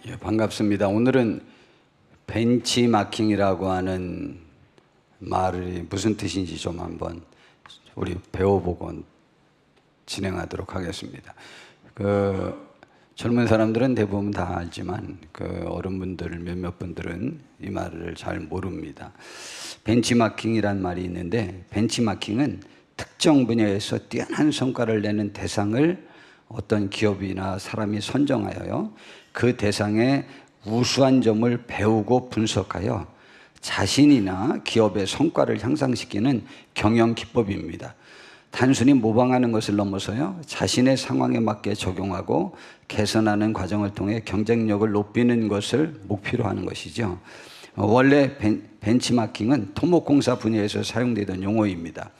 예, 반갑습니다. 오늘은 벤치마킹이라고 하는 말이 무슨 뜻인지 좀 한번 우리 배워보고 진행하도록 하겠습니다. 젊은 사람들은 대부분 다 알지만 어른분들 몇몇 분들은 이 말을 잘 모릅니다. 벤치마킹이란 말이 있는데, 벤치마킹은 특정 분야에서 뛰어난 성과를 내는 대상을 어떤 기업이나 사람이 선정하여 그 대상의 우수한 점을 배우고 분석하여 자신이나 기업의 성과를 향상시키는 경영 기법입니다. 단순히 모방하는 것을 넘어서요, 자신의 상황에 맞게 적용하고 개선하는 과정을 통해 경쟁력을 높이는 것을 목표로 하는 것이죠. 원래 벤치마킹은 토목공사 분야에서 사용되던 용어입니다.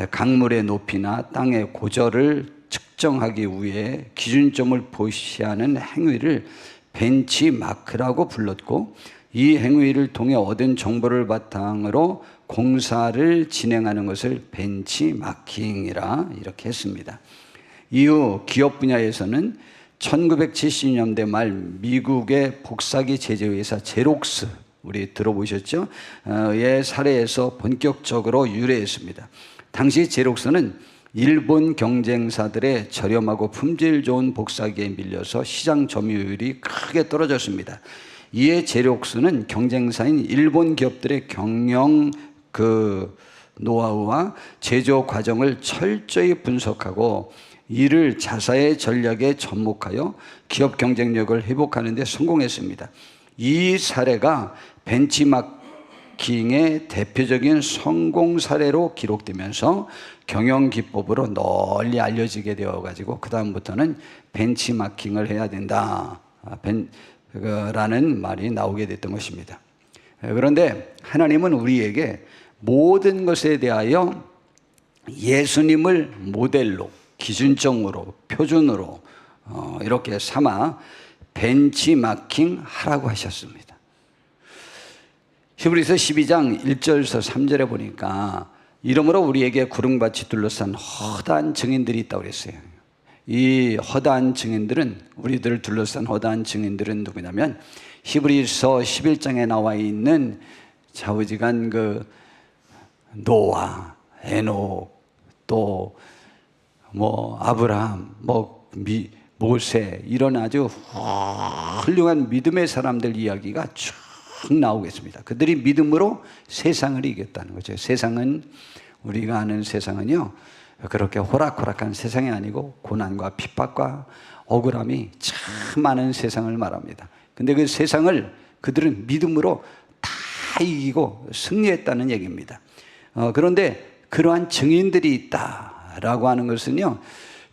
강물의 높이나 땅의 고저를 측정하기 위해 기준점을 보시하는 행위를 벤치마크라고 불렀고, 이 행위를 통해 얻은 정보를 바탕으로 공사를 진행하는 것을 벤치마킹이라 이렇게 했습니다. 이후 기업 분야에서는 1970년대 말 미국의 복사기 제조회사 제록스, 우리 들어보셨죠? 의 사례에서 본격적으로 유래했습니다. 당시 제록스는 일본 경쟁사들의 저렴하고 품질 좋은 복사기에 밀려서 시장 점유율이 크게 떨어졌습니다. 이에 제록스는 경쟁사인 일본 기업들의 경영 노하우와 제조 과정을 철저히 분석하고 이를 자사의 전략에 접목하여 기업 경쟁력을 회복하는 데 성공했습니다. 이 사례가 벤치마킹의 대표적인 성공 사례로 기록되면서 경영 기법으로 널리 알려지게 되어가지고 그 다음부터는 벤치마킹을 해야 된다 라는 말이 나오게 됐던 것입니다. 그런데 하나님은 우리에게 모든 것에 대하여 예수님을 모델로, 기준점으로, 표준으로 이렇게 삼아 벤치마킹 하라고 하셨습니다. 히브리서 12장 1절에서 3절에 보니까 이러므로 우리에게 구름같이 둘러싼 허다한 증인들이 있다고 그랬어요. 이 허다한 증인들은, 우리들을 둘러싼 허다한 증인들은 누구냐면 히브리서 11장에 나와 있는 좌우지간 노아, 에녹, 또 아브라함, 모세, 이런 아주 훌륭한 믿음의 사람들 이야기가 쭉 나오겠습니다. 그들이 믿음으로 세상을 이겼다는 거죠. 세상은, 우리가 아는 세상은요, 그렇게 호락호락한 세상이 아니고 고난과 핍박과 억울함이 참 많은 세상을 말합니다. 근데 그 세상을 그들은 믿음으로 다 이기고 승리했다는 얘기입니다. 그런데 그러한 증인들이 있다라고 하는 것은요,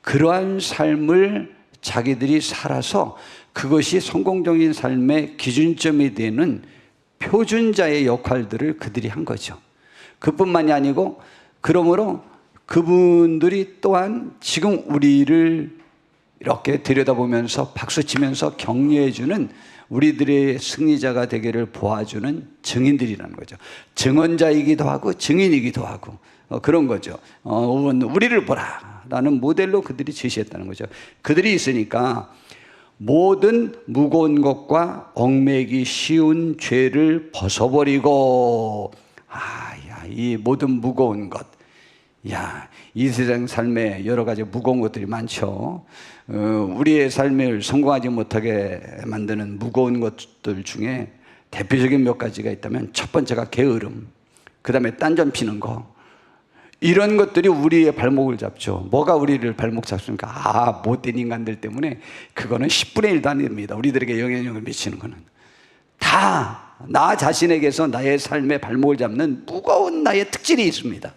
그러한 삶을 자기들이 살아서 그것이 성공적인 삶의 기준점이 되는 표준자의 역할들을 그들이 한 거죠. 그뿐만이 아니고, 그러므로 그분들이 또한 지금 우리를 이렇게 들여다보면서 박수치면서 격려해주는 우리들의 승리자가 되기를 보아주는 증인들이라는 거죠. 증언자이기도 하고 증인이기도 하고 그런 거죠. 우리를 보라 라는 모델로 그들이 제시했다는 거죠. 그들이 있으니까 모든 무거운 것과 얽매이기 쉬운 죄를 벗어버리고, 이 모든 무거운 것, 이 세상 삶에 여러 가지 무거운 것들이 많죠. 우리의 삶을 성공하지 못하게 만드는 무거운 것들 중에 대표적인 몇 가지가 있다면, 첫 번째가 게으름, 그 다음에 딴전 피는 거, 이런 것들이 우리의 발목을 잡죠. 뭐가 우리를 발목 잡습니까? 못된 인간들 때문에. 그거는 10분의 1도 안 됩니다. 우리들에게 영향력을 미치는 거는 다 나 자신에게서 나의 삶의 발목을 잡는 무거운 나의 특질이 있습니다.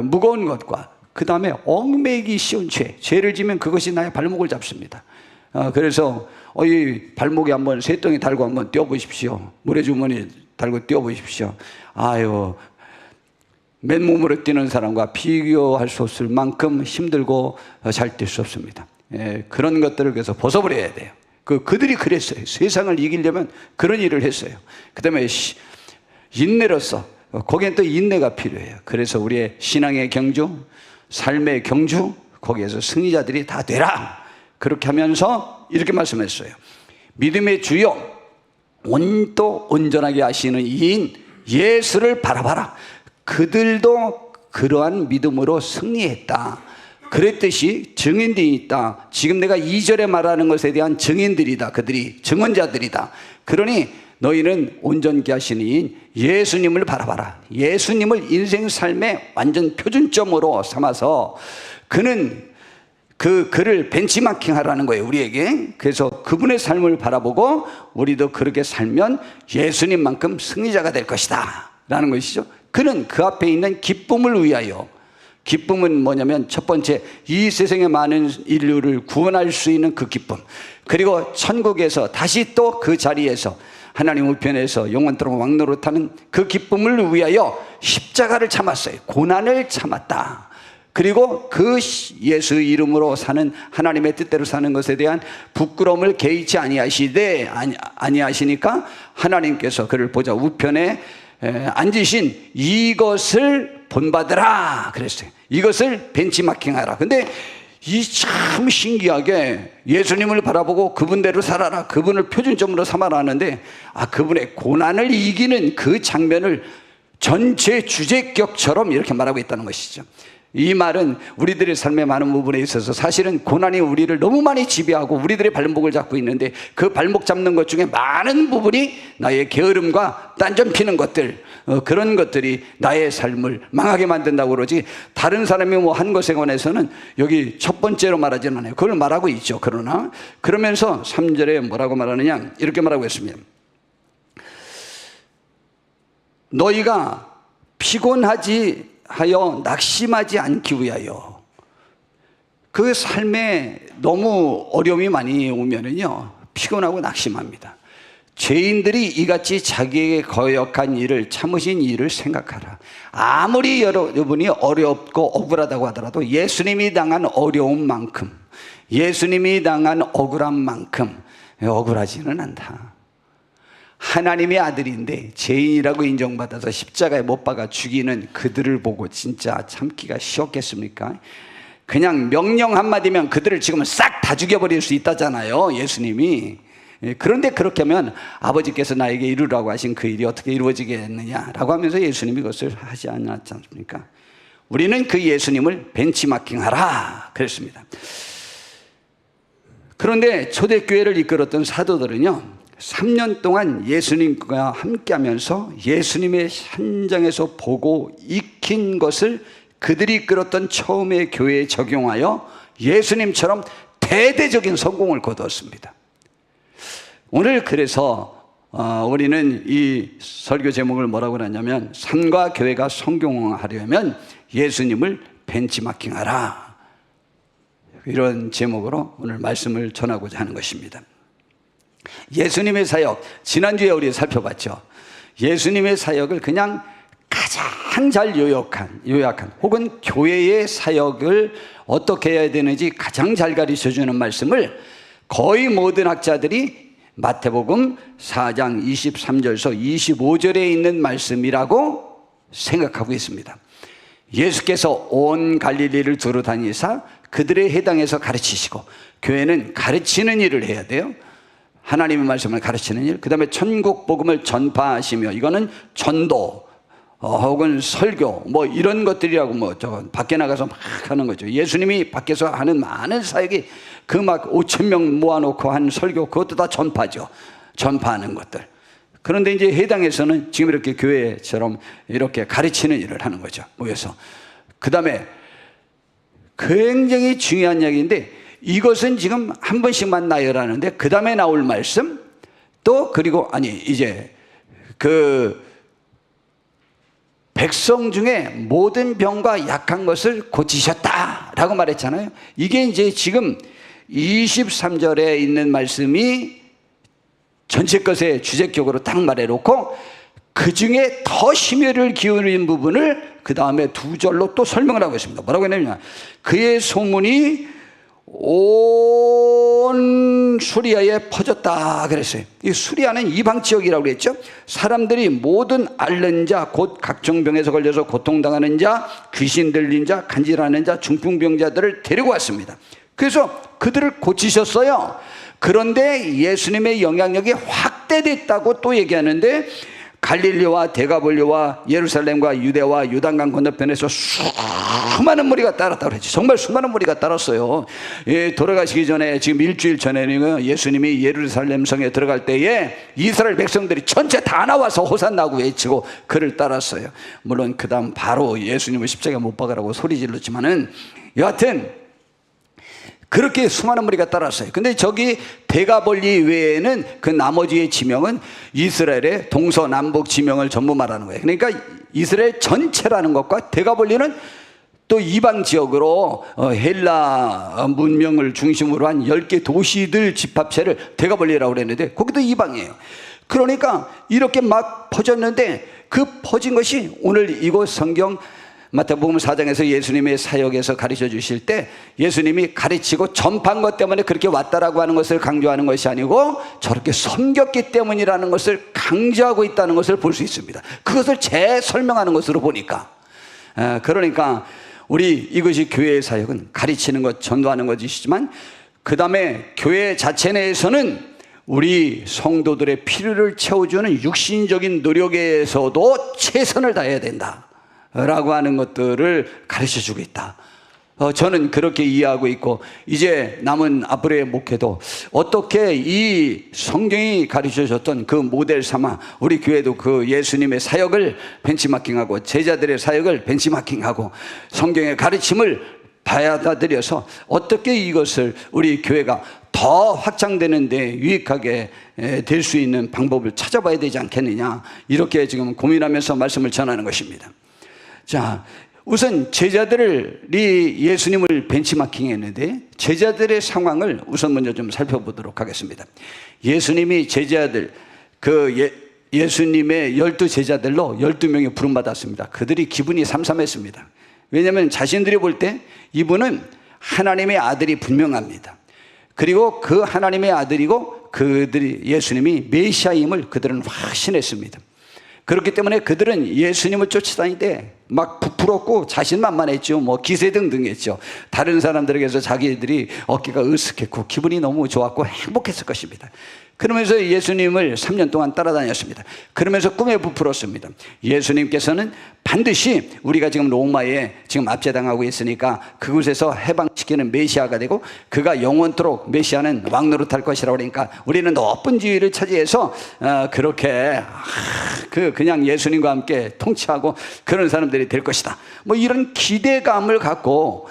무거운 것과 그 다음에 얽매이기 쉬운 죄를 지면 그것이 나의 발목을 잡습니다. 그래서 이 발목에 한번 쇠덩이 달고 한번 뛰어보십시오. 모래주머니 달고 뛰어보십시오. 맨몸으로 뛰는 사람과 비교할 수 없을 만큼 힘들고 잘 뛸 수 없습니다. 그런 것들을 그래서 벗어버려야 돼요. 그들이 그랬어요. 세상을 이기려면 그런 일을 했어요. 그 다음에 인내로서, 거기엔 또 인내가 필요해요. 그래서 우리의 신앙의 경주, 삶의 경주, 거기에서 승리자들이 다 되라. 그렇게 하면서 이렇게 말씀했어요. 믿음의 주요 온도 온전하게 하시는 이인 예수를 바라봐라. 그들도 그러한 믿음으로 승리했다. 그랬듯이 증인들이 있다. 지금 내가 2절에 말하는 것에 대한 증인들이다. 그들이 증언자들이다. 그러니 너희는 온전케 하시는 이인 예수님을 바라봐라. 예수님을 인생 삶의 완전 표준점으로 삼아서 그는 그를 벤치마킹 하라는 거예요, 우리에게. 그래서 그분의 삶을 바라보고 우리도 그렇게 살면 예수님만큼 승리자가 될 것이다 라는 것이죠. 그는 그 앞에 있는 기쁨을 위하여, 기쁨은 뭐냐면 첫 번째, 이 세상의 많은 인류를 구원할 수 있는 그 기쁨, 그리고 천국에서 다시 또 그 자리에서 하나님 우편에서 영원토록 왕노릇하는 그 기쁨을 위하여 십자가를 참았어요. 고난을 참았다. 그리고 그 예수 이름으로 사는, 하나님의 뜻대로 사는 것에 대한 부끄러움을 개의치 아니하시니까 하나님께서 그를 보좌 우편에 앉으신 이것을 본받으라 그랬어요. 이것을 벤치마킹하라. 근데 이 참 신기하게 예수님을 바라보고 그분대로 살아라, 그분을 표준점으로 삼아라 하는데, 그분의 고난을 이기는 그 장면을 전체 주제격처럼 이렇게 말하고 있다는 것이죠. 이 말은 우리들의 삶의 많은 부분에 있어서 사실은 고난이 우리를 너무 많이 지배하고 우리들의 발목을 잡고 있는데, 그 발목 잡는 것 중에 많은 부분이 나의 게으름과 딴전 피는 것들, 그런 것들이 나의 삶을 망하게 만든다고 그러지, 다른 사람이 뭐 한 것에 관해서는 여기 첫 번째로 말하지는 않아요. 그걸 말하고 있죠. 그러나 그러면서 3절에 뭐라고 말하느냐, 이렇게 말하고 있습니다. 너희가 피곤하지 하여 낙심하지 않기 위하여. 그 삶에 너무 어려움이 많이 오면은요, 피곤하고 낙심합니다. 죄인들이 이같이 자기에게 거역한 일을, 참으신 일을 생각하라. 아무리 여러분이 어렵고 억울하다고 하더라도 예수님이 당한 어려움만큼, 예수님이 당한 억울함만큼 억울하지는 않다. 하나님의 아들인데 죄인이라고 인정받아서 십자가에 못 박아 죽이는 그들을 보고 진짜 참기가 쉬웠겠습니까? 그냥 명령 한마디면 그들을 지금 싹 다 죽여버릴 수 있다잖아요, 예수님이. 그런데 그렇게 하면 아버지께서 나에게 이루라고 하신 그 일이 어떻게 이루어지겠느냐라고 하면서 예수님이 그것을 하지 않았지 않습니까? 우리는 그 예수님을 벤치마킹하라 그랬습니다. 그런데 초대교회를 이끌었던 사도들은요, 3년 동안 예수님과 함께 하면서 예수님의 현장에서 보고 익힌 것을 그들이 이끌었던 처음의 교회에 적용하여 예수님처럼 대대적인 성공을 거두었습니다. 오늘 그래서 우리는 이 설교 제목을 뭐라고 하냐면, 산과 교회가 성공하려면 예수님을 벤치마킹하라, 이런 제목으로 오늘 말씀을 전하고자 하는 것입니다. 예수님의 사역, 지난주에 우리 살펴봤죠. 예수님의 사역을 그냥 가장 잘 요약한 혹은 교회의 사역을 어떻게 해야 되는지 가장 잘 가르쳐주는 말씀을 거의 모든 학자들이 마태복음 4장 23절에서 25절에 있는 말씀이라고 생각하고 있습니다. 예수께서 온 갈릴리를 두루 다니사 그들의 해당에서 가르치시고, 교회는 가르치는 일을 해야 돼요. 하나님의 말씀을 가르치는 일, 그 다음에 천국 복음을 전파하시며, 이거는 전도 혹은 설교 뭐 이런 것들이라고, 밖에 나가서 막 하는 거죠. 예수님이 밖에서 하는 많은 사역이 그 막 5,000명 모아놓고 한 설교, 그것도 다 전파죠. 전파하는 것들. 그런데 이제 해당에서는 지금 이렇게 교회처럼 이렇게 가르치는 일을 하는 거죠, 모여서. 그 다음에 굉장히 중요한 이야기인데, 이것은 지금 한 번씩만 나열하는데 그 다음에 나올 말씀, 또 그리고 이제 그 백성 중에 모든 병과 약한 것을 고치셨다라고 말했잖아요. 이게 이제 지금 23절에 있는 말씀이 전체 것의 주제격으로 딱 말해놓고, 그 중에 더 심혈을 기울인 부분을 그 다음에 2절로 또 설명을 하고 있습니다. 뭐라고 했냐면, 그의 소문이 온 수리아에 퍼졌다 그랬어요. 이 수리아는 이방 지역이라고 그랬죠. 사람들이 모든 앓는 자, 곧 각종 병에서 걸려서 고통당하는 자, 귀신 들린 자, 간질하는 자, 중풍병자들을 데리고 왔습니다. 그래서 그들을 고치셨어요. 그런데 예수님의 영향력이 확대됐다고 또 얘기하는데, 갈릴리와 데가볼리와 예루살렘과 유대와 요단강 건너편에서 수많은 무리가 따랐다고 그랬지. 정말 수많은 무리가 따랐어요. 예, 돌아가시기 전에, 지금 일주일 전에는 예수님이 예루살렘 성에 들어갈 때에 이스라엘 백성들이 전체 다 나와서 호산나고 외치고 그를 따랐어요. 물론 그 다음 바로 예수님을 십자가에 못 박으라고 소리 질렀지만은, 여하튼 그렇게 수많은 무리가 따랐어요. 근데 저기 데가볼리 외에는 그 나머지의 지명은 이스라엘의 동서남북 지명을 전부 말하는 거예요. 그러니까 이스라엘 전체라는 것과, 데가볼리는 또 이방 지역으로 헬라 문명을 중심으로 한 10개 도시들 집합체를 데가볼리라고 그랬는데, 거기도 이방이에요. 그러니까 이렇게 막 퍼졌는데, 그 퍼진 것이 오늘 이곳 성경 마태복음 4장에서 예수님의 사역에서 가르쳐 주실 때, 예수님이 가르치고 전파한 것 때문에 그렇게 왔다라고 하는 것을 강조하는 것이 아니고, 저렇게 섬겼기 때문이라는 것을 강조하고 있다는 것을 볼 수 있습니다. 그것을 재설명하는 것으로 보니까, 그러니까 우리 이것이 교회의 사역은 가르치는 것, 전도하는 것이지만, 그 다음에 교회 자체 내에서는 우리 성도들의 필요를 채워주는 육신적인 노력에서도 최선을 다해야 된다 라고 하는 것들을 가르쳐 주고 있다. 저는 그렇게 이해하고 있고, 이제 남은 앞으로의 목회도 어떻게 이 성경이 가르쳐 줬던 그 모델 삼아 우리 교회도 그 예수님의 사역을 벤치마킹하고 제자들의 사역을 벤치마킹하고 성경의 가르침을 받아들여서 어떻게 이것을 우리 교회가 더 확장되는 데 유익하게 될 수 있는 방법을 찾아봐야 되지 않겠느냐, 이렇게 지금 고민하면서 말씀을 전하는 것입니다. 자, 우선 제자들이 예수님을 벤치마킹 했는데, 제자들의 상황을 우선 먼저 좀 살펴보도록 하겠습니다. 예수님이 제자들, 예수님의 12제자들로 12명이 부름받았습니다. 그들이 기분이 삼삼했습니다. 왜냐하면 자신들이 볼 때 이분은 하나님의 아들이 분명합니다. 그리고 그 하나님의 아들이고 그들이 예수님이 메시아임을 그들은 확신했습니다. 그렇기 때문에 그들은 예수님을 쫓아다닐 때 막 부풀었고 자신만만했죠. 뭐 기세등등했죠. 다른 사람들에게서 자기들이 어깨가 으쓱했고 기분이 너무 좋았고 행복했을 것입니다. 그러면서 예수님을 3년 동안 따라다녔습니다. 그러면서 꿈에 부풀었습니다. 예수님께서는 반드시 우리가 지금 로마에 지금 압제당하고 있으니까 그곳에서 해방시키는 메시아가 되고, 그가 영원토록 메시아는 왕노릇할 것이라고 그러니까 우리는 높은 지위를 차지해서 그렇게 그냥 예수님과 함께 통치하고 그런 사람들이 될 것이다. 뭐 이런 기대감을 갖고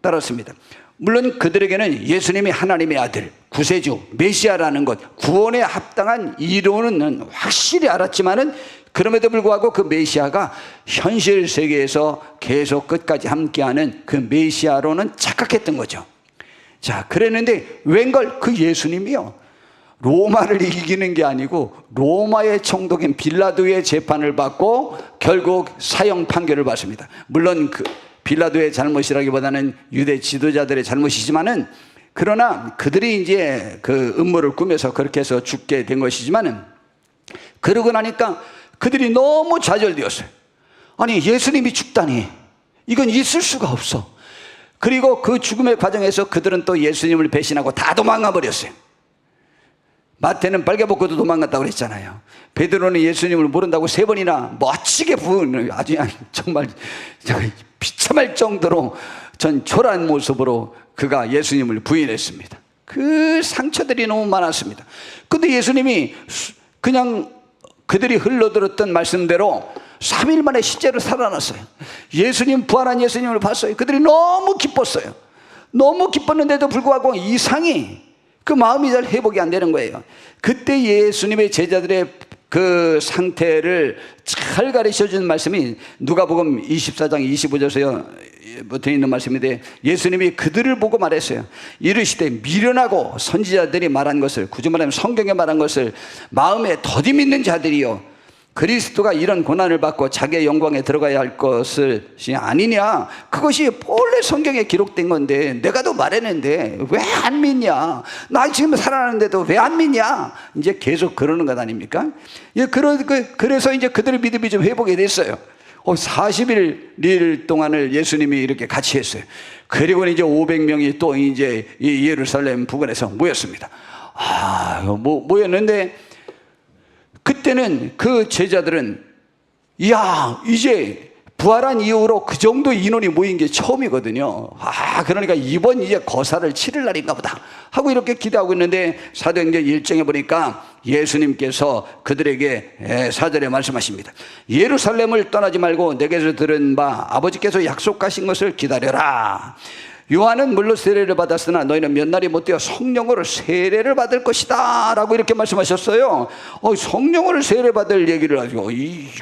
따랐습니다. 물론 그들에게는 예수님이 하나님의 아들, 구세주, 메시아라는 것, 구원에 합당한 이론은 확실히 알았지만은, 그럼에도 불구하고 그 메시아가 현실 세계에서 계속 끝까지 함께하는 그 메시아로는 착각했던 거죠. 자, 그랬는데 웬걸 그 예수님이요, 로마를 이기는 게 아니고 로마의 총독인 빌라도의 재판을 받고 결국 사형 판결을 받습니다. 물론 그 빌라도의 잘못이라기보다는 유대 지도자들의 잘못이지만은, 그러나 그들이 이제 그 음모를 꾸며서 그렇게 해서 죽게 된 것이지만은, 그러고 나니까 그들이 너무 좌절되었어요. 아니, 예수님이 죽다니, 이건 있을 수가 없어. 그리고 그 죽음의 과정에서 그들은 또 예수님을 배신하고 다 도망가 버렸어요. 마태는 빨개 벗고도 도망갔다고 그랬잖아요. 베드로는 예수님을 모른다고 3번이나 멋지게 아주 정말 비참할 정도로 전 초라한 모습으로 그가 예수님을 부인했습니다. 그 상처들이 너무 많았습니다. 근데 예수님이 그냥 그들이 흘러들었던 말씀대로 3일 만에 실제로 살아났어요. 예수님, 부활한 예수님을 봤어요. 그들이 너무 기뻤어요. 너무 기뻤는데도 불구하고 이상이, 그 마음이 잘 회복이 안 되는 거예요. 그때 예수님의 제자들의 그 상태를 잘 가르쳐 준 말씀이 누가복음 24장 25절부터 있는 말씀인데, 예수님이 그들을 보고 말했어요. 이르시되 미련하고 선지자들이 말한 것을, 굳이 말하면 성경에 말한 것을 마음에 더디 믿는 자들이요, 그리스도가 이런 고난을 받고 자기의 영광에 들어가야 할 것이 아니냐, 그것이 본래 성경에 기록된 건데 내가 더 말했는데 왜 안 믿냐, 나 지금 살아나는데도 왜 안 믿냐, 이제 계속 그러는 것 아닙니까? 그래서 이제 그들의 믿음이 좀 회복이 됐어요. 40일 동안을 예수님이 이렇게 같이 했어요. 그리고 이제 500명이 또 이제 이 예루살렘 부근에서 모였습니다. 모였는데 그때는 그 제자들은 이제 부활한 이후로 그 정도 인원이 모인 게 처음이거든요. 그러니까 이번 이제 거사를 치를 날인가 보다 하고 이렇게 기대하고 있는데 사도행전 1장에 보니까 예수님께서 그들에게 4절에 말씀하십니다. 예루살렘을 떠나지 말고 내게서 들은 바 아버지께서 약속하신 것을 기다려라. 요한은 물로 세례를 받았으나 너희는 몇 날이 못되어 성령으로 세례를 받을 것이다 라고 이렇게 말씀하셨어요. 성령으로 세례 받을 얘기를 하죠.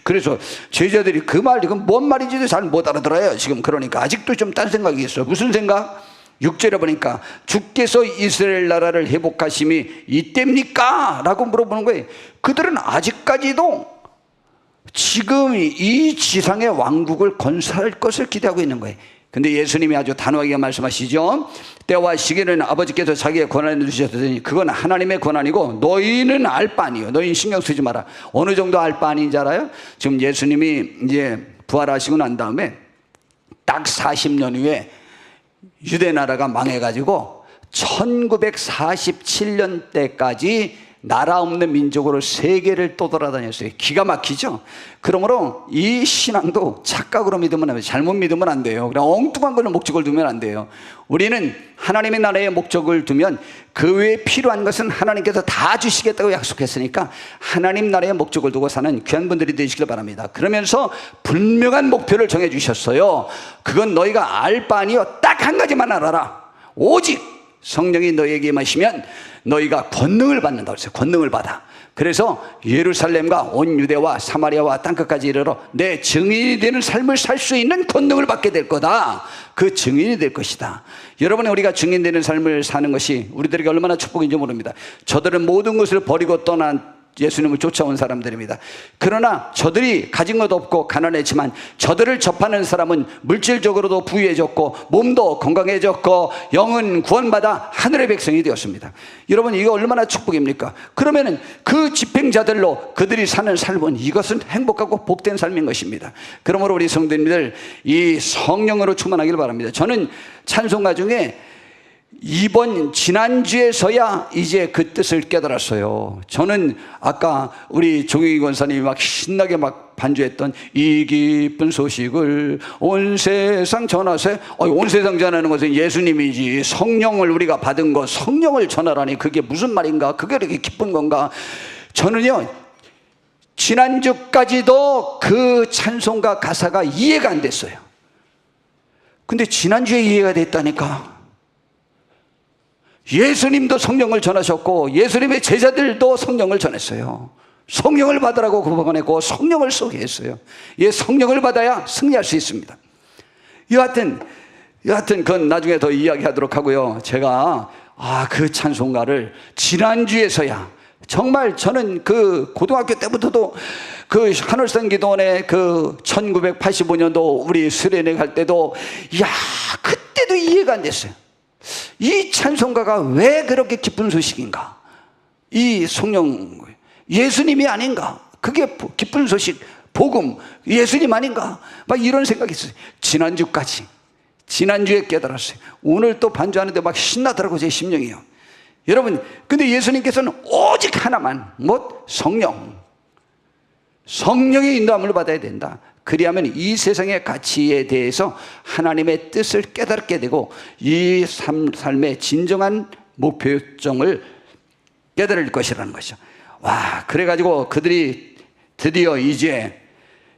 그래서 제자들이 그 말, 이건 뭔 말인지도 잘 못 알아들어요 지금. 그러니까 아직도 좀 딴 생각이 있어요. 무슨 생각? 6절에 보니까 주께서 이스라엘 나라를 회복하심이 이때입니까? 라고 물어보는 거예요. 그들은 아직까지도 지금 이 지상의 왕국을 건설할 것을 기대하고 있는 거예요. 근데 예수님이 아주 단호하게 말씀하시죠. 때와 시기는 아버지께서 자기의 권한을 주셨으니 그건 하나님의 권한이고 너희는 알 바 아니에요. 너희는 신경 쓰지 마라. 어느 정도 알 바 아닌지 알아요? 지금 예수님이 이제 부활하시고 난 다음에 딱 40년 후에 유대 나라가 망해가지고 1947년 때까지 나라 없는 민족으로 세계를 또 돌아다녔어요. 기가 막히죠. 그러므로 이 신앙도 착각으로 믿으면 안 돼요. 잘못 믿으면 안 돼요. 그냥 엉뚱한 걸로 목적을 두면 안 돼요. 우리는 하나님의 나라에 목적을 두면 그 외에 필요한 것은 하나님께서 다 주시겠다고 약속했으니까 하나님 나라에 목적을 두고 사는 귀한 분들이 되시길 바랍니다. 그러면서 분명한 목표를 정해 주셨어요. 그건 너희가 알 바 아니요 딱 한 가지만 알아라. 오직 성령이 너희에게 임하시면 너희가 권능을 받는다고 했어요. 권능을 받아. 그래서 예루살렘과 온 유대와 사마리아와 땅끝까지 이르러 내 증인이 되는 삶을 살 수 있는 권능을 받게 될 거다. 그 증인이 될 것이다. 여러분, 우리가 증인되는 삶을 사는 것이 우리들에게 얼마나 축복인지 모릅니다. 저들은 모든 것을 버리고 떠난 예수님을 쫓아온 사람들입니다. 그러나 저들이 가진 것 없고 가난했지만 저들을 접하는 사람은 물질적으로도 부유해졌고 몸도 건강해졌고 영은 구원받아 하늘의 백성이 되었습니다. 여러분, 이거 얼마나 축복입니까? 그러면은 그 집행자들로 그들이 사는 삶은 이것은 행복하고 복된 삶인 것입니다. 그러므로 우리 성도님들 이 성령으로 충만하길 바랍니다. 저는 찬송가 중에 지난주에서야 이제 그 뜻을 깨달았어요. 저는 아까 우리 종익이 권사님이 막 신나게 막 반주했던 이 기쁜 소식을 온 세상 전하세. 온 세상 전하는 것은 예수님이지. 성령을 우리가 받은 것, 성령을 전하라니 그게 무슨 말인가? 그게 이렇게 기쁜 건가? 저는요, 지난주까지도 그 찬송가 가사가 이해가 안 됐어요. 근데 지난주에 이해가 됐다니까. 예수님도 성령을 전하셨고 예수님의 제자들도 성령을 전했어요. 성령을 받으라고 구원했고 성령을 쏘게 했어요. 성령을 받아야 승리할 수 있습니다. 여하튼 그건 나중에 더 이야기하도록 하고요. 제가 그 찬송가를 지난주에서야 정말 저는 그 고등학교 때부터도 그 하늘산 기도원에 그 1985년도 우리 수련회 갈 때도 그때도 이해가 안 됐어요. 이 찬송가가 왜 그렇게 기쁜 소식인가? 이 성령 예수님이 아닌가? 그게 기쁜 소식, 복음 예수님 아닌가? 막 이런 생각이 있어요. 지난주에 깨달았어요. 오늘 또 반주하는데 막 신나더라고요. 제 심령이요. 여러분, 근데 예수님께서는 오직 하나만, 성령의 인도함을 받아야 된다. 그리하면 이 세상의 가치에 대해서 하나님의 뜻을 깨닫게 되고 이 삶의 진정한 목표 요점을 깨달을 것이라는 것이죠. 그래가지고 그들이 드디어 이제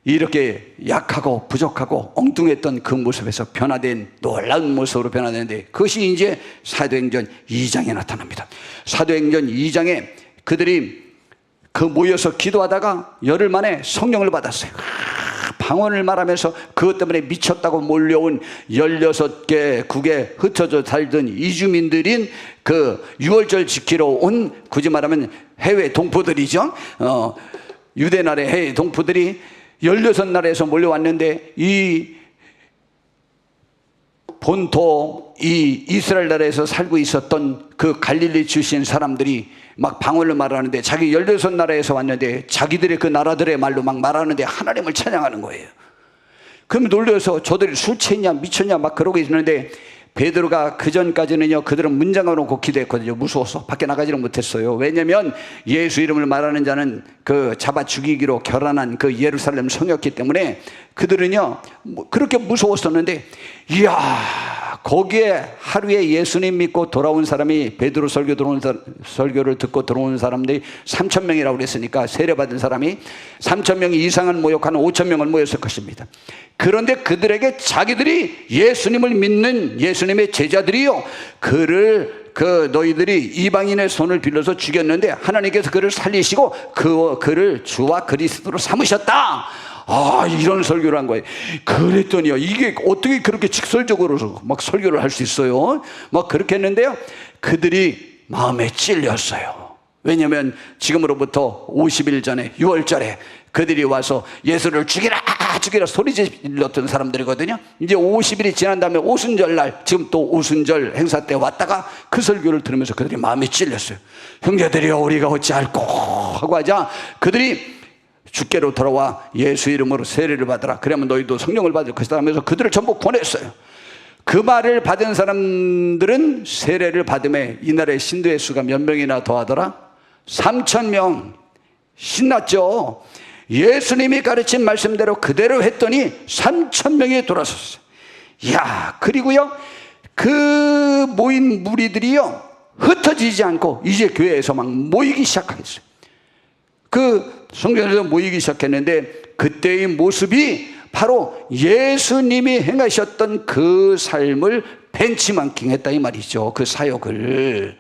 이렇게 약하고 부족하고 엉뚱했던 그 모습에서 변화된 놀라운 모습으로 변화되는데 그것이 이제 사도행전 2장에 나타납니다. 사도행전 2장에 그들이 모여서 기도하다가 열흘 만에 성령을 받았어요. 방언을 말하면서 그것 때문에 미쳤다고 몰려온 16개국에 흩어져 살던 이주민들인 그 6월절 지키러 온, 굳이 말하면 해외 동포들이죠. 유대 나라의 해외 동포들이 16나라에서 몰려왔는데 이 본토 이 이스라엘 나라에서 살고 있었던 그 갈릴리 출신 사람들이 막 방언을 말하는데 자기 16나라에서 왔는데 자기들의 그 나라들의 말로 막 말하는데 하나님을 찬양하는 거예요. 그럼 놀려서 저들이 술 취했냐 미쳤냐 막 그러고 있는데, 베드로가 그 전까지는요, 그들은 문 잠가놓고 기도했거든요. 무서워서 밖에 나가지를 못했어요. 왜냐하면 예수 이름을 말하는 자는 그 잡아 죽이기로 결단한 그 예루살렘 성이었기 때문에 그들은요 그렇게 무서웠었는데, 이야, 거기에 하루에 예수님 믿고 돌아온 사람이, 베드로 설교를 듣고 들어온 사람들이 3,000명이라고 그랬으니까, 세례받은 사람이 3,000명 이상은 모욕하는 5,000명은 모였을 것입니다. 그런데 그들에게 자기들이 예수님을 믿는 예수님의 제자들이요, 너희들이 이방인의 손을 빌려서 죽였는데 하나님께서 그를 살리시고 그를 주와 그리스도로 삼으셨다. 이런 설교를 한 거예요. 그랬더니요, 이게 어떻게 그렇게 직설적으로 막 설교를 할 수 있어요? 막 그렇게 했는데요, 그들이 마음에 찔렸어요. 왜냐하면 지금으로부터 50일 전에 6월절에 그들이 와서 예수를 죽이라 소리 질렀던 사람들이거든요. 이제 50일이 지난 다음에 오순절날, 지금 또 오순절 행사 때 왔다가 그 설교를 들으면서 그들이 마음에 찔렸어요. 형제들이여, 우리가 어찌할꼬 하고 하자 그들이 주께로 돌아와 예수 이름으로 세례를 받으라, 그러면 너희도 성령을 받을 것이다 하면서 그들을 전부 보냈어요. 그 말을 받은 사람들은 세례를 받음에 이날의 신도의 수가 몇 명이나 더하더라? 3,000명. 신났죠. 예수님이 가르친 말씀대로 그대로 했더니 3,000명이 돌아섰어요. 이야, 그리고요, 그 모인 무리들이요, 흩어지지 않고 이제 교회에서 막 모이기 시작하겠어요. 그 성전에서 모이기 시작했는데, 그때의 모습이 바로 예수님이 행하셨던 그 삶을 벤치마킹 했다 이 말이죠. 그 사역을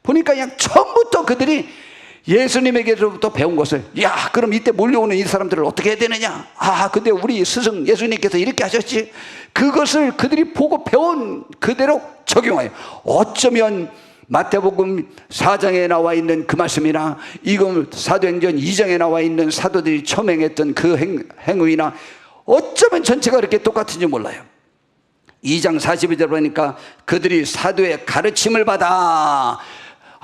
보니까 그냥 처음부터 그들이 예수님에게로부터 배운 것을, 야, 그럼 이때 몰려오는 이 사람들을 어떻게 해야 되느냐, 근데 우리 스승 예수님께서 이렇게 하셨지, 그것을 그들이 보고 배운 그대로 적용해요. 어쩌면 마태복음 4장에 나와 있는 그 말씀이나 이건 사도행전 2장에 나와 있는 사도들이 처음 행했던 그 행위나 어쩌면 전체가 그렇게 똑같은지 몰라요. 2장 42절 보니까 그들이 사도의 가르침을 받아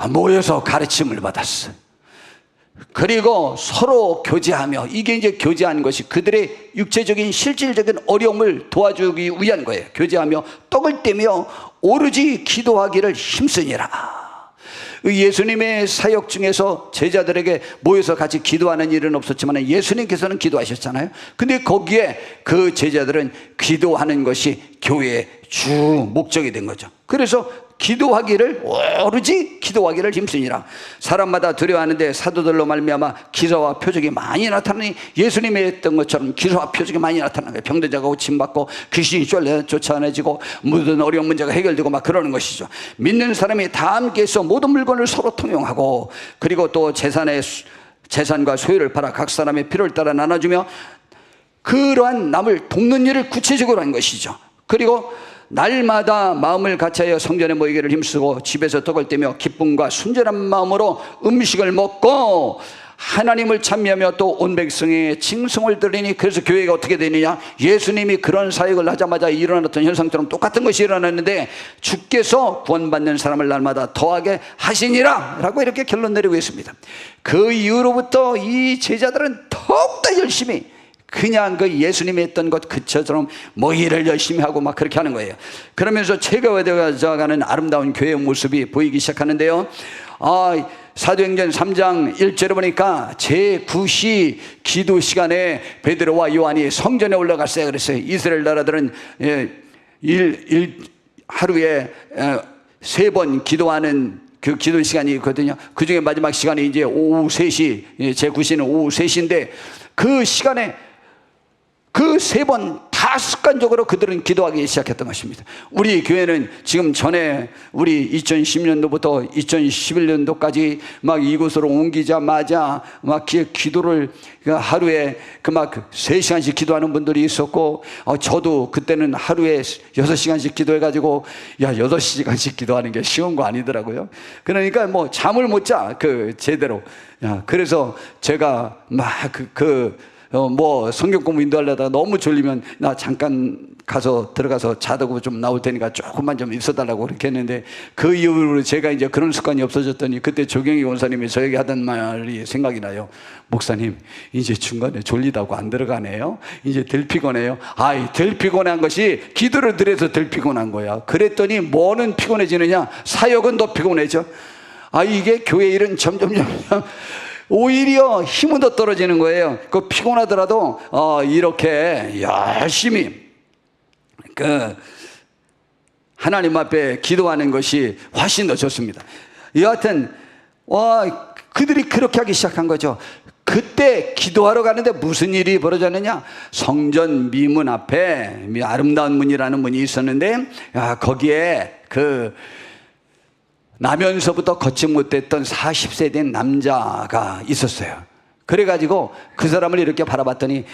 모여서 가르침을 받았어요. 그리고 서로 교제하며, 이게 이제 교제하는 것이 그들의 육체적인 실질적인 어려움을 도와주기 위한 거예요. 교제하며 떡을 떼며 오로지 기도하기를 힘쓰니라. 예수님의 사역 중에서 제자들에게 모여서 같이 기도하는 일은 없었지만 예수님께서는 기도하셨잖아요. 근데 거기에 그 제자들은 기도하는 것이 교회의 주 목적이 된 거죠. 그래서 기도하기를, 오로지 기도하기를 힘쓰니라. 사람마다 두려워하는데 사도들로 말미암아 기사와 표적이 많이 나타나니, 예수님이 했던 것처럼 기사와 표적이 많이 나타나는 거예요. 병든 자가 고침받고 귀신이 쫓아내지고 모든 어려운 문제가 해결되고 막 그러는 것이죠. 믿는 사람이 다 함께해서 모든 물건을 서로 통용하고, 그리고 또 재산과 소유를 팔아 각 사람의 필요를 따라 나눠주며 그러한 남을 돕는 일을 구체적으로 한 것이죠. 그리고 날마다 마음을 같이하여 성전에 모이기를 힘쓰고 집에서 떡을 떼며 기쁨과 순전한 마음으로 음식을 먹고 하나님을 찬미하며 또 온 백성의 칭송을 드리니, 그래서 교회가 어떻게 되느냐, 예수님이 그런 사역을 하자마자 일어났던 현상처럼 똑같은 것이 일어났는데 주께서 구원받는 사람을 날마다 더하게 하시니라 라고 이렇게 결론 내리고 있습니다. 그 이후로부터 이 제자들은 더욱더 열심히 그냥 그 예수님이 했던 것 그처럼 뭐 일을 열심히 하고 막 그렇게 하는 거예요. 그러면서 체계화되어가는 아름다운 교회의 모습이 보이기 시작하는데요. 사도행전 3장 1절에 보니까 제9시 기도 시간에 베드로와 요한이 성전에 올라갔어요. 그랬어요. 이스라엘 나라들은 하루에 3번 기도하는 그 기도 시간이 있거든요. 그 중에 마지막 시간이 이제 오후 3시, 제9시는 오후 3시인데 그 시간에 그 3번 다 습관적으로 그들은 기도하기 시작했던 것입니다. 우리 교회는 지금 전에 우리 2010년도부터 2011년도까지 막 이곳으로 옮기자마자 막 기도를 하루에 막 3시간씩 기도하는 분들이 있었고, 저도 그때는 하루에 6시간씩 기도해가지고 8시간씩 기도하는 게 쉬운 거 아니더라고요. 그러니까 뭐 잠을 못 자, 제대로. 그래서 제가 막 성경 공부 인도하려다가 너무 졸리면 나 잠깐 들어가서 자다고 좀 나올 테니까 조금만 좀 있어달라고 그렇게 했는데, 그 이후로 제가 이제 그런 습관이 없어졌더니 그때 조경희 원사님이 저에게 하던 말이 생각이 나요. 목사님, 이제 중간에 졸리다고 안 들어가네요. 이제 덜 피곤해요. 아이, 덜 피곤한 것이 기도를 드려서 덜 피곤한 거야. 그랬더니 뭐는 피곤해지느냐? 사역은 더 피곤해져. 아, 이게 교회 일은 점점 오히려 힘은 더 떨어지는 거예요. 그 피곤하더라도 이렇게 열심히 하나님 앞에 기도하는 것이 훨씬 더 좋습니다. 여하튼 그들이 그렇게 하기 시작한 거죠. 그때 기도하러 가는데 무슨 일이 벌어졌느냐? 성전 미문 앞에 아름다운 문이라는 문이 있었는데, 거기에 나면서부터 걷지 못했던 40세 된 남자가 있었어요. 그래가지고 그 사람을 이렇게 바라봤더니,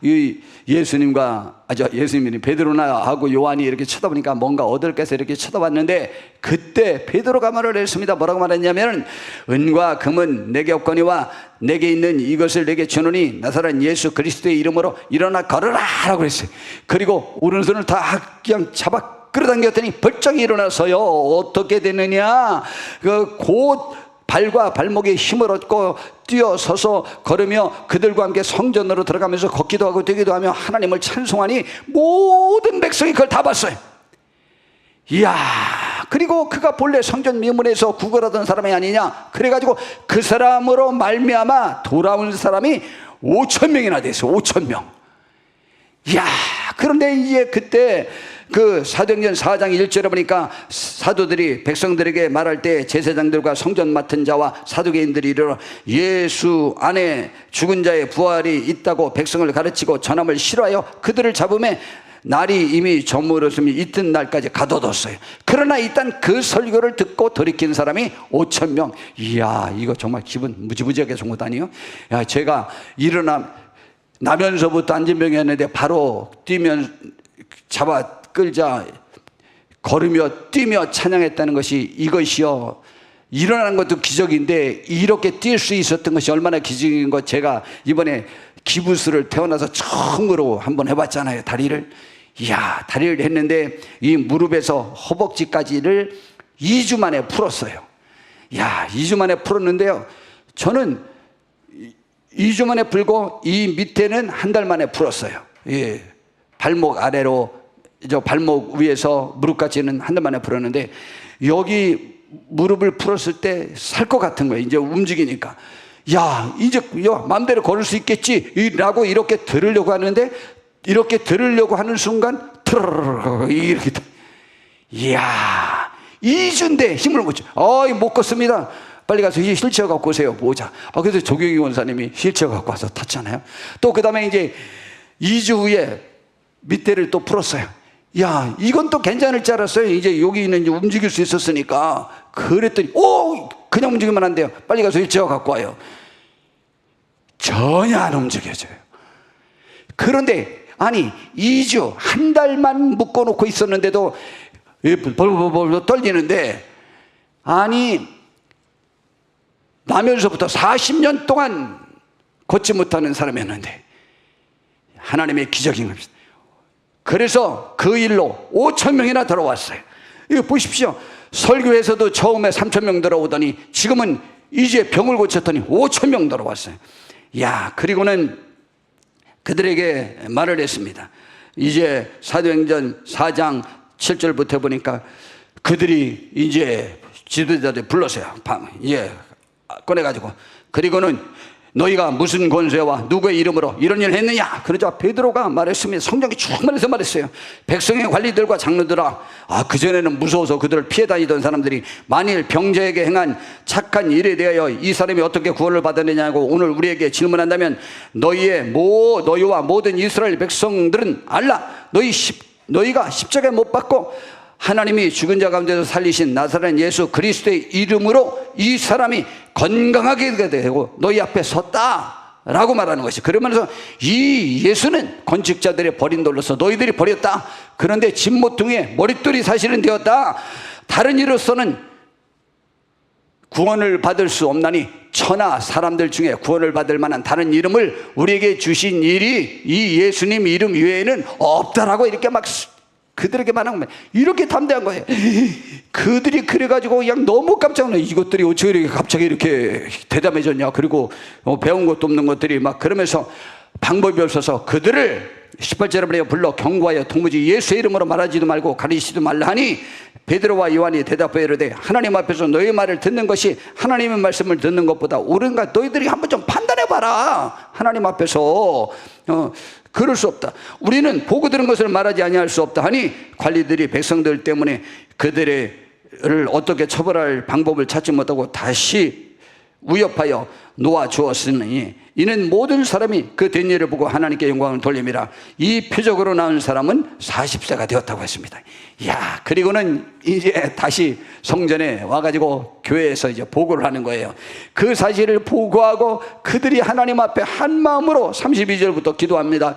이 예수님이 베드로나 하고 요한이 이렇게 쳐다보니까 뭔가 얻을 게서 이렇게 쳐다봤는데, 그때 베드로가 말을 했습니다. 뭐라고 말했냐면, 은과 금은 내게 없거니와 내게 있는 이것을 내게 주노니 나사렛 예수 그리스도의 이름으로 일어나 걸으라 라고 그랬어요. 그리고 오른손을 다 그냥 잡아 끌어당겼더니 벌쩍 일어나서요, 어떻게 되느냐? 곧 발과 발목에 힘을 얻고 뛰어서서 걸으며 그들과 함께 성전으로 들어가면서 걷기도 하고 뛰기도 하며 하나님을 찬송하니 모든 백성이 그걸 다 봤어요. 이야, 그리고 그가 본래 성전 미문에서 구걸하던 사람이 아니냐? 그래가지고 그 사람으로 말미암아 돌아온 사람이 5,000명이나 됐어요. 5,000명. 이야, 그런데 이제 그때 사도행전 4장 1절에 보니까 사도들이 백성들에게 말할 때 제사장들과 성전 맡은 자와 사두개인들이 이르러 예수 안에 죽은 자의 부활이 있다고 백성을 가르치고 전함을 싫어하여 그들을 잡음에 날이 이미 저물었으니 이튿날까지 가둬뒀어요. 그러나 일단 그 설교를 듣고 돌이킨 사람이 5,000명. 이야, 이거 정말 기분 무지무지하게 좋은 것 아니에요? 제가 나면서부터 안진병이었는데 바로 잡아 끌자 걸으며 뛰며 찬양했다는 것이 이것이요, 일어나는 것도 기적인데 이렇게 뛸 수 있었던 것이 얼마나 기적인 것. 제가 이번에 기부스를 태어나서 처음으로 한번 해봤잖아요. 다리를 했는데 이 무릎에서 허벅지까지를 2주 만에 풀었어요. 2주 만에 풀었는데요, 저는 2주 만에 풀고 이 밑에는 한 달 만에 풀었어요. 발목 아래로, 발목 위에서 무릎까지는 한 달 만에 풀었는데, 여기 무릎을 풀었을 때 살 것 같은 거예요. 이제 움직이니까. 이제 마음대로 걸을 수 있겠지 라고 이렇게 들으려고 하는데, 이렇게 들으려고 하는 순간 이렇게, 2주인데 힘을 못 줘. 못 걷습니다. 빨리 가서 휠체어 갖고 오세요. 보자. 그래서 조경희 원사님이 휠체어 갖고 와서 탔잖아요. 또 그 다음에 이제 2주 후에 밑에를 또 풀었어요. 이건 또 괜찮을 줄 알았어요. 이제 여기는 이제 움직일 수 있었으니까. 그랬더니 그냥 움직이면 안 돼요. 빨리 가서 휠체어 갖고 와요. 전혀 안 움직여져요. 그런데 2주 한 달만 묶어놓고 있었는데도 벌벌벌 떨리는데, 나면서부터 40년 동안 걷지 못하는 사람이었는데 하나님의 기적인 겁니다. 그래서 그 일로 5,000명이나 들어왔어요. 이거 보십시오. 설교에서도 처음에 3,000명 들어오더니 지금은 이제 병을 고쳤더니 5,000명 들어왔어요. 그리고는 그들에게 말을 했습니다. 이제 사도행전 4장 7절부터 보니까 그들이 이제 지도자들 불렀어요. 꺼내가지고, 그리고는 너희가 무슨 권세와 누구의 이름으로 이런 일을 했느냐? 그러자 베드로가 말했으면 성경이 충만해서 말했어요. 백성의 관리들과 장로들아, 그전에는 무서워서 그들을 피해 다니던 사람들이 만일 병자에게 행한 착한 일에 대하여 이 사람이 어떻게 구원을 받았느냐고 오늘 우리에게 질문한다면 너희와 모든 이스라엘 백성들은 알라. 너희가 십자가에 못 박고 하나님이 죽은 자 가운데서 살리신 나사렛 예수 그리스도의 이름으로 이 사람이 건강하게 되고 너희 앞에 섰다 라고 말하는 것이. 그러면서 이 예수는 건축자들의 버린 돌로서 너희들이 버렸다. 그런데 진모퉁이에 머릿돌이 사실은 되었다. 다른 이로서는 구원을 받을 수 없나니 천하 사람들 중에 구원을 받을 만한 다른 이름을 우리에게 주신 일이 이 예수님 이름 외에는 없다라고 이렇게 막 그들에게 말한 거예요. 이렇게 담대한 거예요. 그들이 그래가지고 그냥 너무 깜짝 놀라요. 이것들이 어떻게 이렇게 갑자기 이렇게 대담해졌냐. 그리고 배운 것도 없는 것들이 막 그러면서 방법이 없어서 그들을 18절에 불러 경고하여 도무지 예수의 이름으로 말하지도 말고 가리지도 말라 하니 베드로와 요한이 대답하여 이르되 하나님 앞에서 너희 말을 듣는 것이 하나님의 말씀을 듣는 것보다 옳은가 너희들이 한번 좀 판단해봐라. 하나님 앞에서 그럴 수 없다. 우리는 보고 들은 것을 말하지 아니할 수 없다 하니 관리들이 백성들 때문에 그들을 어떻게 처벌할 방법을 찾지 못하고 다시 위협하여 놓아 주었으니 이는 모든 사람이 그 된 일을 보고 하나님께 영광을 돌림이라. 이 표적으로 나온 사람은 40세가 되었다고 했습니다. 야, 그리고는 이제 다시 성전에 와가지고 교회에서 이제 보고를 하는 거예요. 그 사실을 보고하고 그들이 하나님 앞에 한 마음으로 32절부터 기도합니다.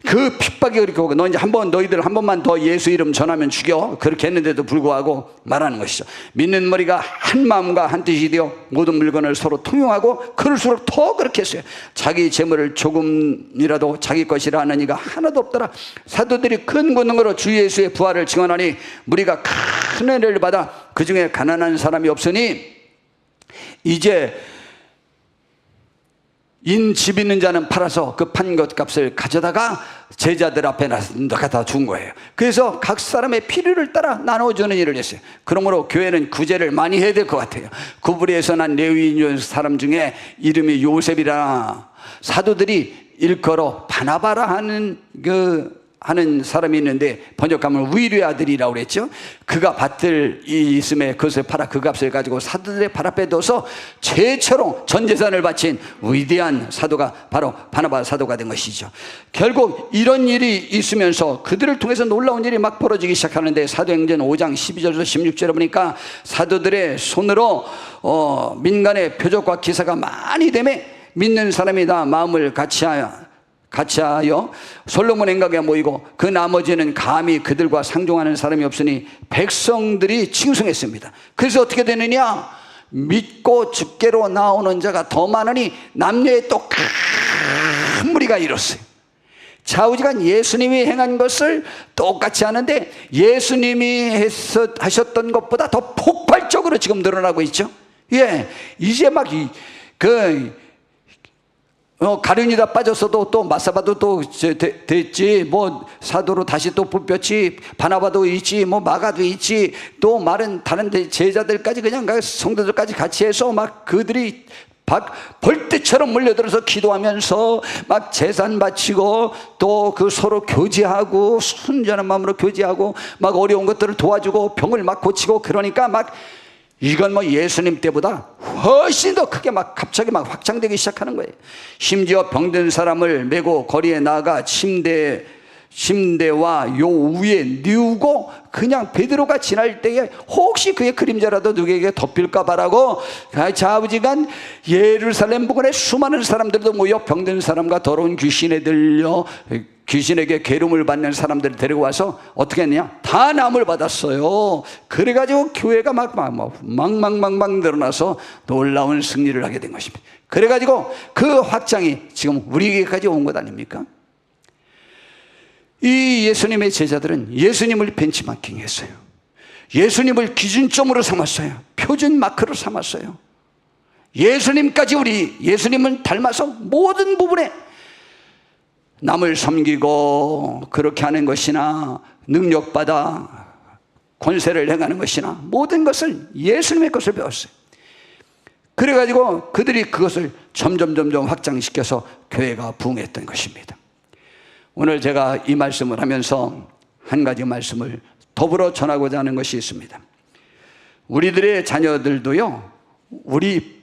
그 핍박이 그렇게 오고 너희들 한 번만 더 예수 이름 전하면 죽여. 그렇게 했는데도 불구하고 말하는 것이죠. 믿는 머리가 한 마음과 한 뜻이 되어 모든 물건을 서로 통용하고 그럴수록 더 그렇게 했어요. 자기 재물을 조금이라도 자기 것이라 하는 이가 하나도 없더라. 사도들이 큰 권능으로 주 예수의 부활을 증언하니 무리가 큰 은혜를 받아 그 중에 가난한 사람이 없으니 이제 집 있는 자는 팔아서 그 판 것 값을 가져다가 제자들 앞에 갖다 준 거예요. 그래서 각 사람의 필요를 따라 나눠주는 일을 했어요. 그러므로 교회는 구제를 많이 해야 될 것 같아요. 구브리에서 난 레위인 사람 중에 이름이 요셉이라 사도들이 일컬어 바나바라 하는 사람이 있는데 번역하면 위류의 아들이라고 그랬죠. 그가 밭을 있음에 그것을 팔아 그 값을 가지고 사도들의 발 앞에 둬서 죄처럼 전 재산을 바친 위대한 사도가 바로 바나바 사도가 된 것이죠. 결국 이런 일이 있으면서 그들을 통해서 놀라운 일이 막 벌어지기 시작하는데 사도행전 5장 12절에서 16절에 보니까 사도들의 손으로 민간의 표적과 기사가 많이 되매 믿는 사람이 다 마음을 같이하여 솔로몬 행각에 모이고 그 나머지는 감히 그들과 상종하는 사람이 없으니 백성들이 칭송했습니다. 그래서 어떻게 되느냐? 믿고 주께로 나오는 자가 더 많으니 남녀의 또 큰 무리가 일었어요. 좌우지간 예수님이 행한 것을 똑같이 하는데 예수님이 하셨던 것보다 더 폭발적으로 지금 늘어나고 있죠. 예, 이제 막 가룟유다 빠졌어도 또 마사바도 또 됐지, 뭐 사도로 다시 또 뽑혔지, 바나바도 있지, 뭐 마가도 있지, 또 다른 제자들까지 그냥 성도들까지 같이 해서 막 그들이 벌떼처럼 몰려들어서 기도하면서 막 재산 바치고 또 그 서로 교제하고 순전한 마음으로 교제하고 막 어려운 것들을 도와주고 병을 막 고치고 그러니까 막 이건 뭐 예수님 때보다 훨씬 더 크게 막 갑자기 막 확장되기 시작하는 거예요. 심지어 병든 사람을 메고 거리에 나가 침대와 요 위에 뉘우고 그냥 베드로가 지날 때에 혹시 그의 그림자라도 누구에게 덮일까 봐라고 좌우지간 예루살렘 부근에 수많은 사람들도 모여 병든 사람과 더러운 귀신에 들려 귀신에게 괴lum을 받는 사람들을 데리고 와서 어떻게 했냐? 다 남을 받았어요. 그래가지고 교회가 막 늘어나서 놀라운 승리를 하게 된 것입니다. 그래가지고 그 확장이 지금 우리에게까지 온 것 아닙니까? 이 예수님의 제자들은 예수님을 벤치마킹 했어요. 예수님을 기준점으로 삼았어요. 표준 마크로 삼았어요. 예수님을 닮아서 모든 부분에 남을 섬기고 그렇게 하는 것이나 능력받아 권세를 행하는 것이나 모든 것을 예수님의 것을 배웠어요. 그래가지고 그들이 그것을 점점 확장시켜서 교회가 부흥했던 것입니다. 오늘 제가 이 말씀을 하면서 한 가지 말씀을 더불어 전하고자 하는 것이 있습니다. 우리들의 자녀들도요, 우리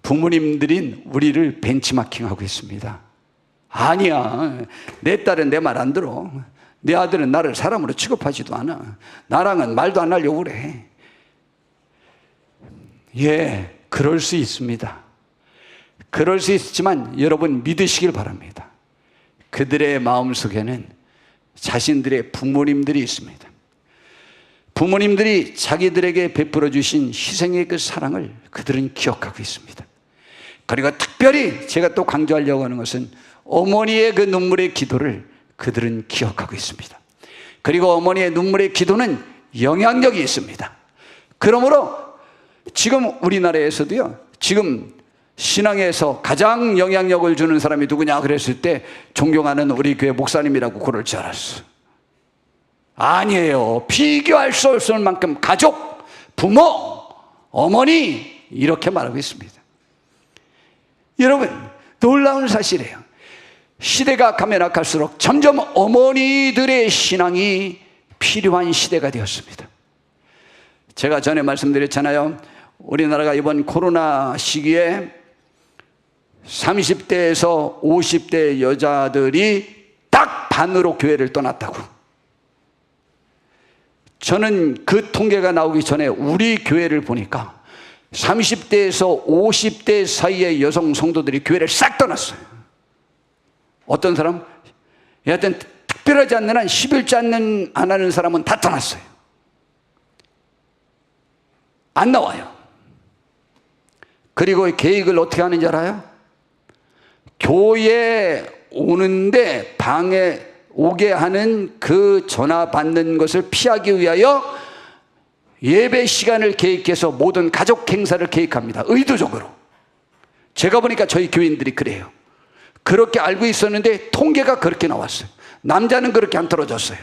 부모님들인 우리를 벤치마킹하고 있습니다. 아니야, 내 딸은 내 말 안 들어. 내 아들은 나를 사람으로 취급하지도 않아. 나랑은 말도 안 하려고 그래. 예, 그럴 수 있습니다. 그럴 수 있지만 여러분 믿으시길 바랍니다. 그들의 마음속에는 자신들의 부모님들이 있습니다. 부모님들이 자기들에게 베풀어 주신 희생의 그 사랑을 그들은 기억하고 있습니다. 그리고 특별히 제가 또 강조하려고 하는 것은 어머니의 그 눈물의 기도를 그들은 기억하고 있습니다. 그리고 어머니의 눈물의 기도는 영향력이 있습니다. 그러므로 지금 우리나라에서도요, 지금 신앙에서 가장 영향력을 주는 사람이 누구냐 그랬을 때 존경하는 우리 교회 목사님이라고 그럴 줄 알았어. 아니에요. 비교할 수 없을 만큼 가족, 부모, 어머니 이렇게 말하고 있습니다. 여러분, 놀라운 사실이에요. 시대가 가면 갈수록 점점 어머니들의 신앙이 필요한 시대가 되었습니다. 제가 전에 말씀드렸잖아요. 우리나라가 이번 코로나 시기에 30대에서 50대 여자들이 딱 반으로 교회를 떠났다고. 저는 그 통계가 나오기 전에 우리 교회를 보니까 30대에서 50대 사이의 여성 성도들이 교회를 싹 떠났어요. 어떤 사람? 여하튼 특별하지 않는 한 11조 안 하는 사람은 다 떠났어요. 안 나와요. 그리고 계획을 어떻게 하는지 알아요? 교회에 오는데 방에 오게 하는 그 전화 받는 것을 피하기 위하여 예배 시간을 계획해서 모든 가족 행사를 계획합니다. 의도적으로. 제가 보니까 저희 교인들이 그래요. 그렇게 알고 있었는데 통계가 그렇게 나왔어요. 남자는 그렇게 안 떨어졌어요.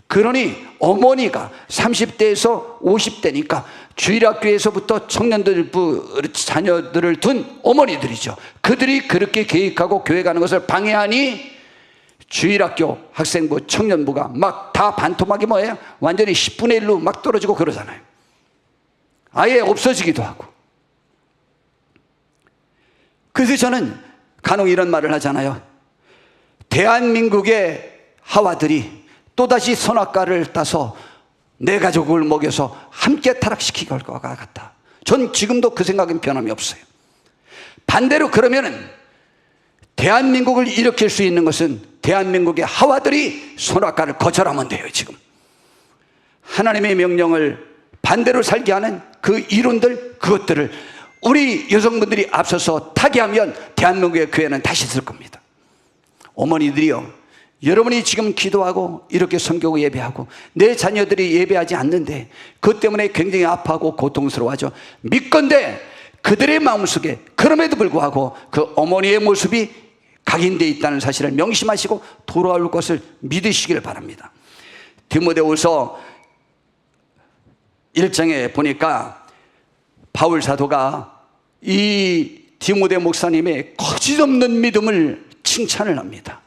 그러니 어머니가 30대에서 50대니까 주일학교에서부터 청년들, 자녀들을 둔 어머니들이죠. 그들이 그렇게 계획하고 교회 가는 것을 방해하니 주일학교 학생부, 청년부가 막 다 반토막이 뭐예요? 완전히 10분의 1로 막 떨어지고 그러잖아요. 아예 없어지기도 하고. 그래서 저는 간혹 이런 말을 하잖아요. 대한민국의 하와들이 또다시 선악과를 따서 내 가족을 먹여서 함께 타락시키게 할 것 같다. 전 지금도 그 생각은 변함이 없어요. 반대로 그러면은 대한민국을 일으킬 수 있는 것은 대한민국의 하와들이 선악과를 거절하면 돼요. 지금 하나님의 명령을 반대로 살게 하는 그 이론들, 그것들을 우리 여성분들이 앞서서 타개하면 대한민국의 교회는 다시 설 겁니다. 어머니들이요, 여러분이 지금 기도하고 이렇게 섬기고 예배하고 내 자녀들이 예배하지 않는데 그것 때문에 굉장히 아파하고 고통스러워하죠. 믿건대 그들의 마음속에 그럼에도 불구하고 그 어머니의 모습이 각인되어 있다는 사실을 명심하시고 돌아올 것을 믿으시길 바랍니다. 디모데후서 1장에 보니까 바울 사도가 이 디모데 목사님의 거짓없는 믿음을 칭찬을 합니다.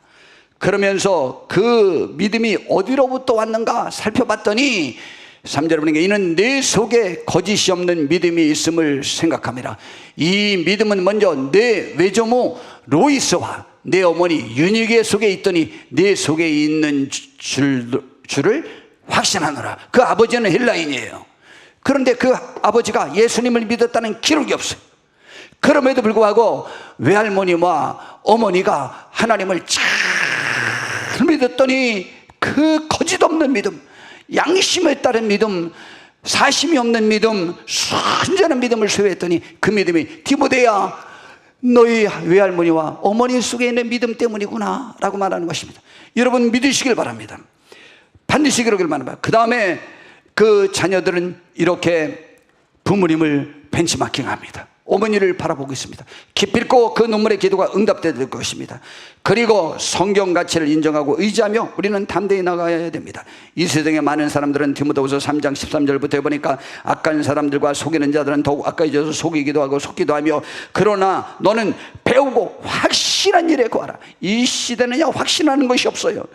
그러면서 그 믿음이 어디로부터 왔는가 살펴봤더니 3절에 보니까 이는 내 속에 거짓이 없는 믿음이 있음을 생각합니다. 이 믿음은 먼저 내 외조모 로이스와 내 어머니 유니게 속에 있더니 내 속에 있는 줄을 확신하노라. 그 아버지는 헬라인이에요. 그런데 그 아버지가 예수님을 믿었다는 기록이 없어요. 그럼에도 불구하고 외할머니와 어머니가 하나님을 잘 믿었더니 그 거짓없는 믿음, 양심에 따른 믿음, 사심이 없는 믿음, 순전한 믿음을 소유했더니 그 믿음이 디모데야 너희 외할머니와 어머니 속에 있는 믿음 때문이구나 라고 말하는 것입니다. 여러분 믿으시길 바랍니다. 반드시 그러길 바랍니다. 그 다음에 그 자녀들은 이렇게 부모님을 벤치마킹합니다. 어머니를 바라보고 있습니다. 기필코 그 눈물의 기도가 응답될 것입니다. 그리고 성경 가치를 인정하고 의지하며 우리는 담대히 나가야 됩니다. 이 세상에 많은 사람들은 디모데후서 3장 13절부터 해보니까 악한 사람들과 속이는 자들은 더욱 악해져서 속이기도 하고 속기도 하며 그러나 너는 배우고 확실한 일에 구하라. 이 시대는요 확신하는 것이 없어요.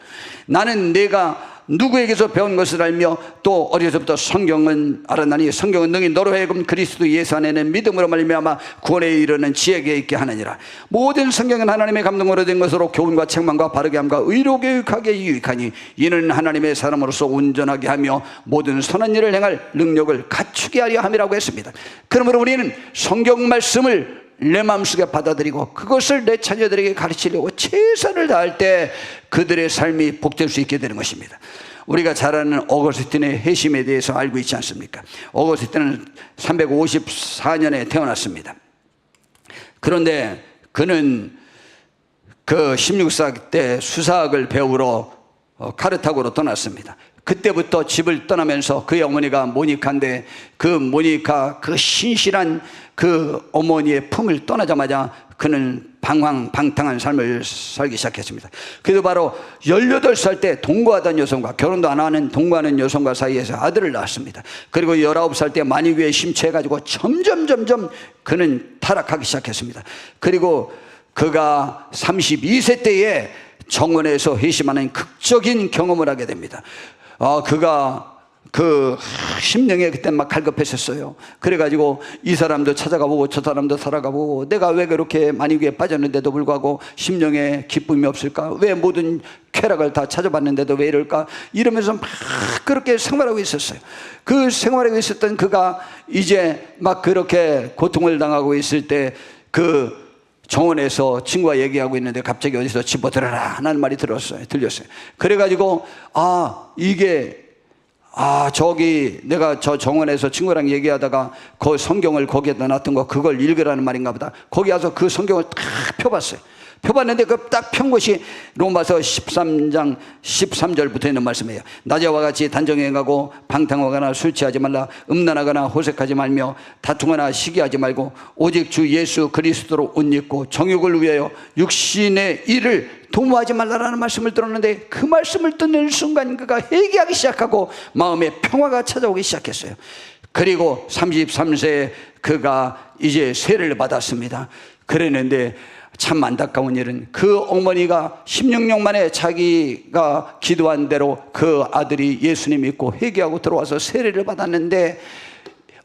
나는 내가 누구에게서 배운 것을 알며 또 어려서부터 성경은 알았나니 성경은 능히 너로 하여금 그리스도 예수 안에는 믿음으로 말미암아 구원에 이르는 지혜가 있게 하느니라. 모든 성경은 하나님의 감동으로 된 것으로 교훈과 책망과 바르게 함과 의로 교육하게 유익하니 이는 하나님의 사람으로서 온전하게 하며 모든 선한 일을 행할 능력을 갖추게 하려 함이라고 했습니다. 그러므로 우리는 성경 말씀을 내 마음속에 받아들이고 그것을 내 자녀들에게 가르치려고 최선을 다할 때 그들의 삶이 복될 수 있게 되는 것입니다. 우리가 잘 아는 어거스틴의 회심에 대해서 알고 있지 않습니까? 어거스틴은 354년에 태어났습니다. 그런데 그는 그 16살 때 수사학을 배우러 카르타고로 떠났습니다. 그때부터 집을 떠나면서 그의 어머니가 모니카인데 그 모니카 그 신실한 그 어머니의 품을 떠나자마자 그는 방황방탕한 삶을 살기 시작했습니다. 그래도 바로 18살 때 동거하던 여성과, 결혼도 안 하는 동거하는 여성과 사이에서 아들을 낳았습니다. 그리고 19살 때 만유교에 심취해가지고 점점 그는 타락하기 시작했습니다. 그리고 그가 32세 때에 정원에서 회심하는 극적인 경험을 하게 됩니다. 그가 그 심령에 그때 막 갈급했었어요. 그래가지고 이 사람도 찾아가보고 저 사람도 살아가보고 내가 왜 그렇게 만유교에 빠졌는데도 불구하고 심령에 기쁨이 없을까? 왜 모든 쾌락을 다 찾아봤는데도 왜 이럴까? 이러면서 막 그렇게 생활하고 있었어요. 그 생활하고 있었던 그가 이제 막 그렇게 고통을 당하고 있을 때 그 정원에서 친구와 얘기하고 있는데 갑자기 어디서 집어들어라 하는 말이 들렸어요. 그래가지고 저기 내가 저 정원에서 친구랑 얘기하다가 그 성경을 거기에다 놨던 거 그걸 읽으라는 말인가 보다. 거기 와서 그 성경을 딱 펴봤어요. 펴봤는데 그 딱 편 것이 로마서 13장 13절부터 있는 말씀이에요. 낮에와 같이 단정해 가고 방탕하거나 술 취하지 말라. 음란하거나 호색하지 말며 다투거나 시기하지 말고 오직 주 예수 그리스도로 옷 입고 정욕을 위하여 육신의 일을 도모하지 말라라는 말씀을 들었는데 그 말씀을 듣는 순간 그가 회개하기 시작하고 마음에 평화가 찾아오기 시작했어요. 그리고 33세에 그가 이제 세례를 받았습니다. 그랬는데 참 안타까운 일은 그 어머니가 16년 만에 자기가 기도한 대로 그 아들이 예수님 믿고 회개하고 들어와서 세례를 받았는데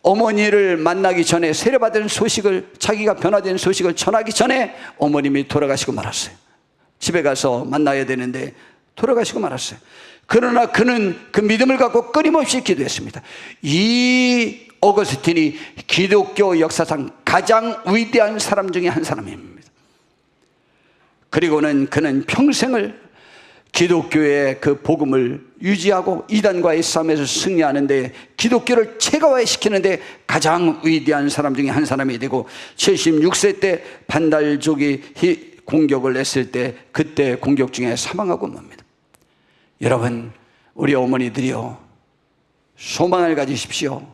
어머니를 만나기 전에 세례받은 소식을, 자기가 변화된 소식을 전하기 전에 어머님이 돌아가시고 말았어요. 집에 가서 만나야 되는데 돌아가시고 말았어요. 그러나 그는 그 믿음을 갖고 끊임없이 기도했습니다. 이 어거스틴이 기독교 역사상 가장 위대한 사람 중에 한 사람입니다. 그리고는 그는 평생을 기독교의 그 복음을 유지하고 이단과의 싸움에서 승리하는데 기독교를 체가화시키는데 가장 위대한 사람 중에 한 사람이 되고 76세 때 반달족이 공격을 했을 때 그때 공격 중에 사망하고 맙니다. 여러분, 우리 어머니들이요, 소망을 가지십시오.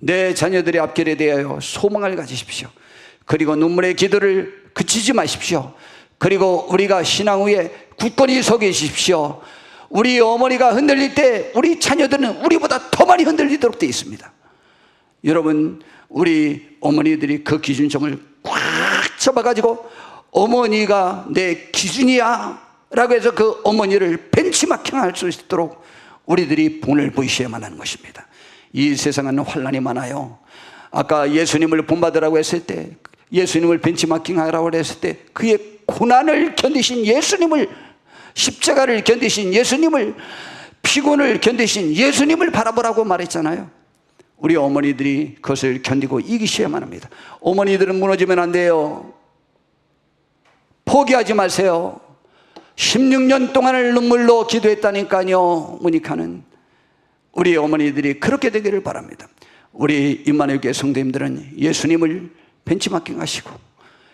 내 자녀들의 앞길에 대하여 소망을 가지십시오. 그리고 눈물의 기도를 그치지 마십시오. 그리고 우리가 신앙 위에 굳건히 서 계십시오. 우리 어머니가 흔들릴 때 우리 자녀들은 우리보다 더 많이 흔들리도록 되어 있습니다. 여러분, 우리 어머니들이 그 기준점을 꽉 잡아가지고 어머니가 내 기준이야 라고 해서 그 어머니를 벤치마킹할 수 있도록 우리들이 본을 보이셔야만 하는 것입니다. 이 세상은 환난이 많아요. 아까 예수님을 본받으라고 했을 때, 예수님을 벤치마킹하라고 했을 때 그의 고난을 견디신 예수님을, 십자가를 견디신 예수님을, 피곤을 견디신 예수님을 바라보라고 말했잖아요. 우리 어머니들이 그것을 견디고 이기셔야만 합니다. 어머니들은 무너지면 안 돼요. 포기하지 마세요. 16년 동안을 눈물로 기도했다니까요. 모니카는 우리 어머니들이 그렇게 되기를 바랍니다. 우리 임마누엘 교회 성도님들은 예수님을 벤치마킹 하시고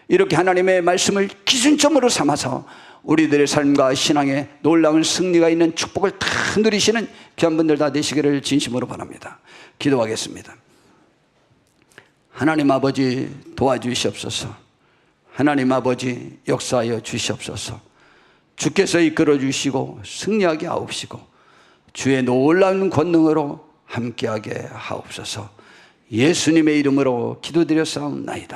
이렇게 하나님의 말씀을 기준점으로 삼아서 우리들의 삶과 신앙에 놀라운 승리가 있는 축복을 다 누리시는 귀한 분들 다 되시기를 진심으로 바랍니다. 기도하겠습니다. 하나님 아버지 도와주시옵소서. 하나님 아버지 역사하여 주시옵소서. 주께서 이끌어 주시고 승리하게 하옵시고 주의 놀라운 권능으로 함께하게 하옵소서. 예수님의 이름으로 기도드렸사옵나이다.